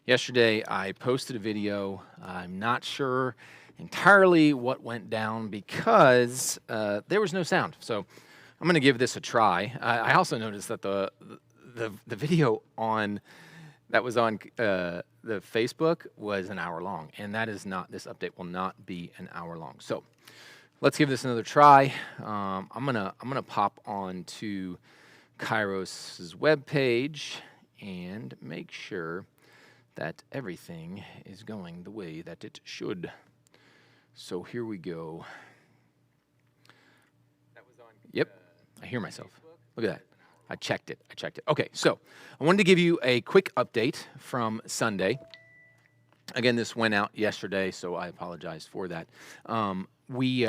Yesterday, I posted a video. I'm not sure entirely what went down because there was no sound. So I'm going to give this a try. I also noticed that the video on that was on the Facebook was an hour long, and that is not. This update will not be an hour long. So let's give this another try. I'm gonna pop on to Kairos's webpage and make sure that everything is going the way that it should. So here we go. Yep, I hear myself. Look at that. I checked it. Okay, so I wanted to give you a quick update from Sunday. Again, this went out yesterday, so I apologize for that. We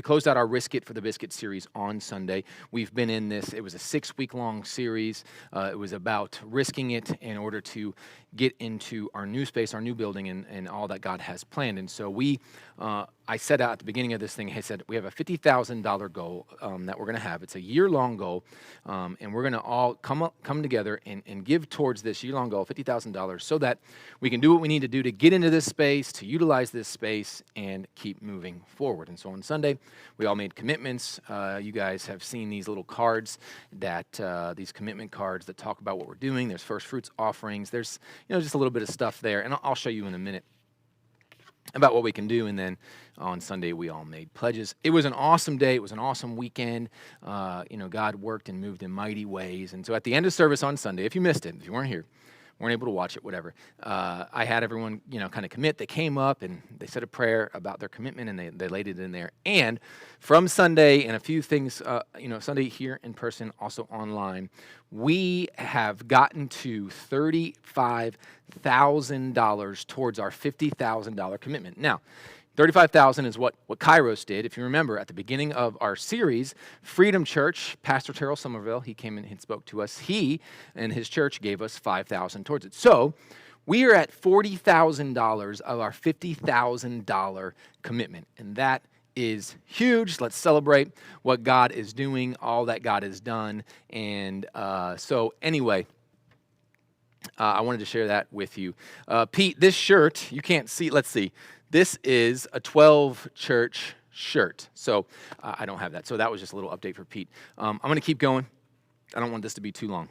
closed out our Risk It for the Biscuit series on Sunday. We've been in this. It was a 6-week-long series. It was about risking it in order to get into our new space, our new building, and all that God has planned. And so I set out at the beginning of this thing, I said, we have a $50,000 goal that we're going to have. It's a year-long goal, and we're going to all come together and give towards this year-long goal, $50,000, so that we can do what we need to do to get into this space, to utilize this space, and keep moving forward. And so on Sunday, we all made commitments. You guys have seen these little cards, these commitment cards that talk about what we're doing. There's first fruits offerings. There's just a little bit of stuff there, and I'll show you in a minute about what we can do. And then on Sunday, we all made pledges. It was an awesome day. It was an awesome weekend. God worked and moved in mighty ways. And so at the end of service on Sunday, if you missed it, if you weren't here, weren't able to watch it, whatever, I had everyone, kind of commit. They came up and they said a prayer about their commitment, and they laid it in there. And from Sunday and a few things, Sunday here in person, also online, we have gotten to $35,000 towards our $50,000 commitment. Now, $35,000 is what Kairos did. If you remember, at the beginning of our series, Freedom Church, Pastor Terrell Somerville, he came in and spoke to us. He and his church gave us $5,000 towards it. So we are at $40,000 of our $50,000 commitment, and that is huge. Let's celebrate what God is doing, all that God has done. And so anyway, I wanted to share that with you. Pete, this shirt, you can't see, let's see. This is a 12 church shirt. So I don't have that. So that was just a little update for Pete. I'm going to keep going. I don't want this to be too long.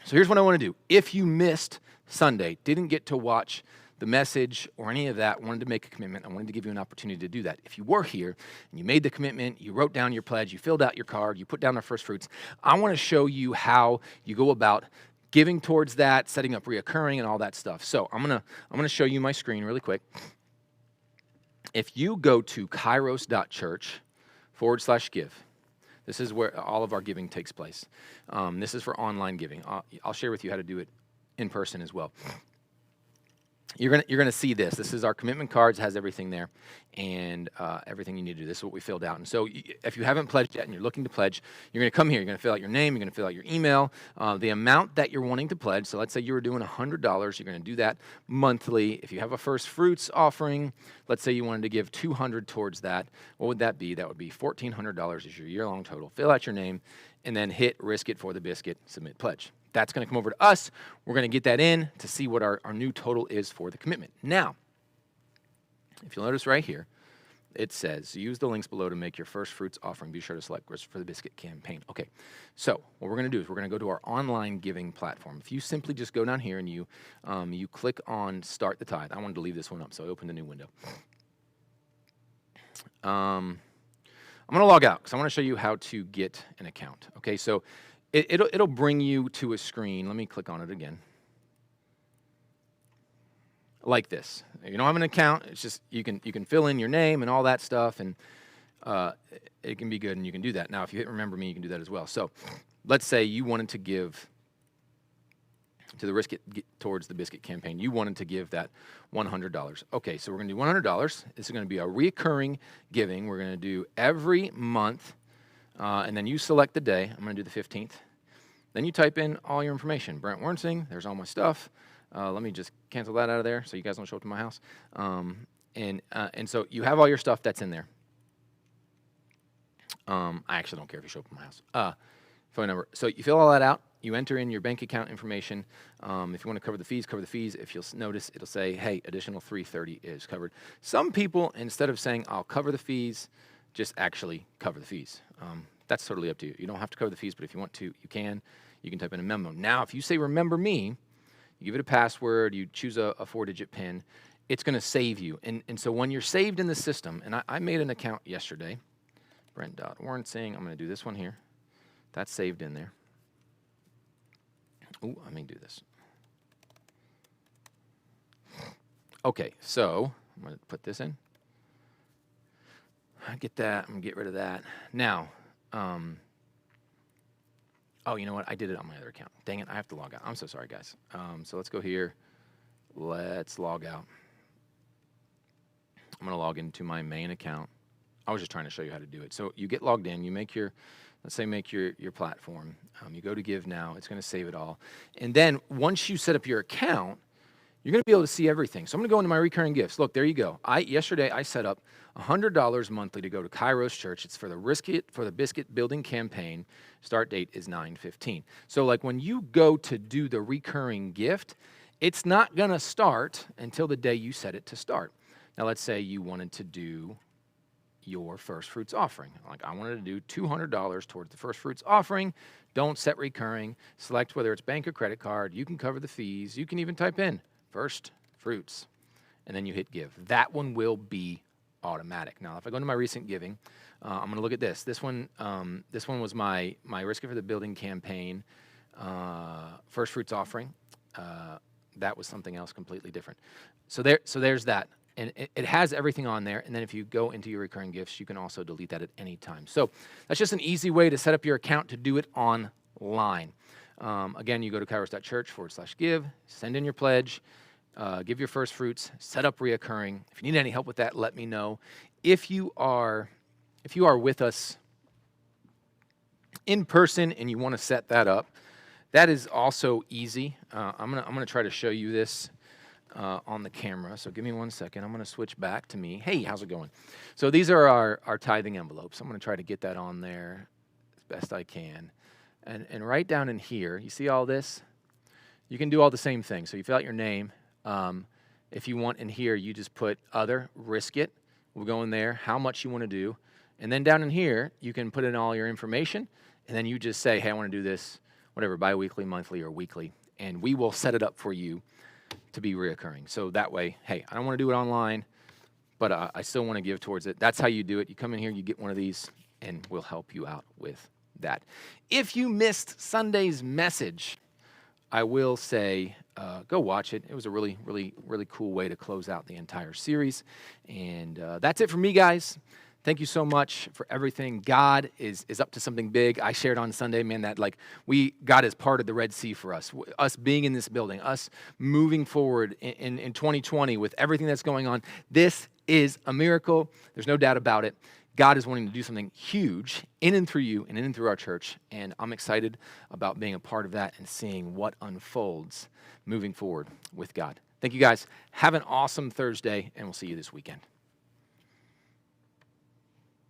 So here's what I want to do. If you missed Sunday, didn't get to watch the message or any of that, wanted to make a commitment, I wanted to give you an opportunity to do that. If you were here and you made the commitment, you wrote down your pledge, you filled out your card, you put down our first fruits, I want to show you how you go about giving towards that, setting up reoccurring and all that stuff. So I'm gonna show you my screen really quick. If you go to kairos.church/give, this is where all of our giving takes place. This is for online giving. I'll share with you how to do it in person as well. You're gonna see this. This is our commitment cards, has everything there, and everything you need to do. This is what we filled out. And so if you haven't pledged yet and you're looking to pledge, you're gonna come here. You're gonna fill out your name. You're gonna fill out your email, the amount that you're wanting to pledge. So let's say you were doing $100. You're gonna do that monthly. If you have a first fruits offering, let's say you wanted to give $200 towards that. What would that be? That would be $1,400 is your year-long total. Fill out your name, and then hit Risk It for the Biscuit, submit pledge. That's going to come over to us. We're going to get that in to see what our new total is for the commitment. Now, if you'll notice right here, it says, use the links below to make your first fruits offering. Be sure to select Risk for the Biscuit campaign. Okay, so what we're going to do is we're going to go to our online giving platform. If you simply just go down here and you click on Start the Tithe. I wanted to leave this one up, so I opened a new window. I'm going to log out because I want to show you how to get an account. Okay, so it'll bring you to a screen. Let me click on it again. Like this. You don't have an account. It's just you can fill in your name and all that stuff, and it can be good, and you can do that. Now, if you hit Remember Me, you can do that as well. So let's say you wanted to give to the Risk It towards the Biscuit campaign. You wanted to give that $100. Okay, so we're going to do $100. This is going to be a recurring giving. We're going to do every month. And then you select the day. I'm going to do the 15th. Then you type in all your information. Brent Wernsing, there's all my stuff. Let me just cancel that out of there so you guys don't show up to my house. And so you have all your stuff that's in there. I actually don't care if you show up to my house. Phone number. So you fill all that out. You enter in your bank account information. If you want to cover the fees, cover the fees. If you'll notice, it'll say, hey, additional $330 is covered. Some people, instead of saying, I'll cover the fees, just actually cover the fees. That's totally up to you. You don't have to cover the fees, but if you want to, you can. You can type in a memo. Now, if you say, remember me, you give it a password, you choose a 4-digit PIN, it's going to save you. And so when you're saved in the system, and I made an account yesterday, Brent.Warrensing, I'm going to do this one here. That's saved in there. Ooh, let me do this. Okay, so I'm going to put this in. I get that. I'm going to get rid of that. Now, oh, you know what? I did it on my other account. Dang it, I have to log out. I'm so sorry, guys. So let's go here. Let's log out. I'm going to log into my main account. I was just trying to show you how to do it. So you get logged in. You make your, let's say, make your platform. You go to Give Now. It's going to save it all. And then once you set up your account, you're going to be able to see everything. So I'm going to go into my recurring gifts. Look, there you go. Yesterday I set up $100 monthly to go to Kairos Church. It's for the Biscuit building campaign. Start date is 9/15. So like when you go to do the recurring gift, it's not going to start until the day you set it to start. Now let's say you wanted to do your first fruits offering. Like I wanted to do $200 towards the first fruits offering. Don't set recurring. Select whether it's bank or credit card. You can cover the fees. You can even type in first fruits, and then you hit give. That one will be automatic. Now, if I go into my recent giving, I'm going to look at this. This one was my Risk It for the Building campaign, first fruits offering. That was something else completely different. So there's that, and it has everything on there. And then if you go into your recurring gifts, you can also delete that at any time. So that's just an easy way to set up your account to do it online. Again, you go to kairos.church/give, send in your pledge, give your first fruits, set up reoccurring. If you need any help with that, let me know. If you are with us in person and you want to set that up, that is also easy. I'm gonna try to show you this on the camera. So give me 1 second. I'm gonna switch back to me. Hey, how's it going? So these are our tithing envelopes. I'm gonna try to get that on there as best I can. And right down in here, you see all this? You can do all the same thing. So you fill out your name. If you want in here, you just put other, risk it. We'll go in there, how much you want to do. And then down in here, you can put in all your information. And then you just say, hey, I want to do this, whatever, bi-weekly, monthly, or weekly. And we will set it up for you to be reoccurring. So that way, hey, I don't want to do it online, but I still want to give towards it. That's how you do it. You come in here, you get one of these, and we'll help you out with that. If you missed Sunday's message, I will say go watch it. It was a really, really, really cool way to close out the entire series. And that's it for me, guys. Thank you so much for everything. God is up to something big. I shared on Sunday, man, that God is part of the Red Sea for us. Us being in this building, us moving forward in 2020 with everything that's going on. This is a miracle. There's no doubt about it. God is wanting to do something huge in and through you and in and through our church, and I'm excited about being a part of that and seeing what unfolds moving forward with God. Thank you, guys. Have an awesome Thursday, and we'll see you this weekend.